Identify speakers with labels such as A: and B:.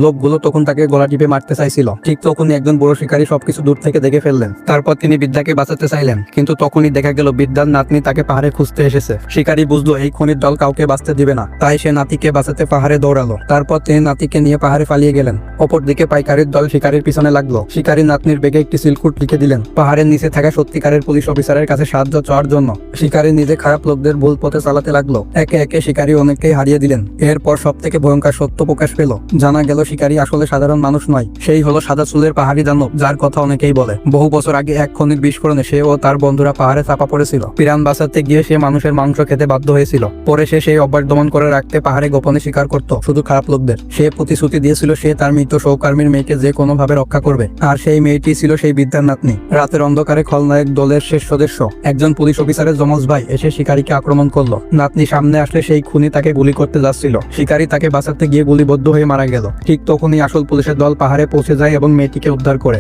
A: লোকগুলো তখন তাকে গলা টিপে মারতে চাইছিল। ঠিক তখনই একজন বড় শিকারী সবকিছু দূর থেকে দেখে ফেললেন। তারপর তিনি বিদ্যাকে বাঁচাতে চাইলেন, কিন্তু তখনই দেখা গেল বিদ্যার নাতনি তাকে পাহাড়ে খুঁজতে এসেছে। শিকারী বুঝলো এই খনির দল কাউকে বাঁচতে দিবে না, তাই সে নাতিকে বাঁচাতে পাহাড়ে দৌড়ালো। তারপর তিনি নাতিকে নিয়ে পাহাড়ে পালিয়ে গেলেন। অপরদিকে পাইকারির দল শিকারীর পিছনে লাগলো। শিকারী নাতনির বেগে একটি সিলকুট লিখে দিলেন পাহাড়ের নিচে থাকা সত্যিকারের পুলিশ অফিসারের কাছে সাহায্য চাওয়ার জন্য। শিকারী নিজে খারাপ লোকদের ভুল পথে চালাতে লাগলো। একে একে শিকারী অনেককেই হারিয়ে দিলেন। এরপর সব থেকে ভয়ঙ্কর সত্য প্রকাশ পেল। জানা গেল শিকারী আসলে সাধারণ মানুষ নয়, সেই হলো সাদা চুলের পাহাড়ি দানব, যার কথা অনেকেই বলে। বহু বছর আগে এক খনির বিস্ফোরণে সে ও তার বন্ধুরা পাহাড়ে চাপা পড়েছিল। প্রাণ বাঁচাতে গিয়ে সে মানুষের মাংস খেতে বাধ্য হয়েছিল। পরে সে সেই অভ্যাস দমন করে রাখতে পাহাড়ে গোপনে শিকার করত শুধু খারাপ লোকদের। সে প্রতিশ্রুতি দিয়েছিল সে তার মৃত সহকর্মীর মেয়েকে যে কোনো ভাবে রক্ষা করবে, আর সেই মেয়েটি ছিল সেই বিদ্যার নাতনি। রাতের অন্ধকারে খলনায়ক দলের শেষ সদস্য একজন পুলিশ অফিসারের যমজ ভাই এসে শিকারীকে আক্রমণ করলো। নাতনি সামনে আসলে সেই খুনি তাকে গুলি করতে যাচ্ছিল। শিকারী তাকে বাঁচাতে গিয়ে গুলিবদ্ধ হয়ে মারা গেল। ঠিক তখনই আসল পুলিশের দল পাহাড়ে পৌঁছে যায় এবং মেয়েটিকে উদ্ধার করে।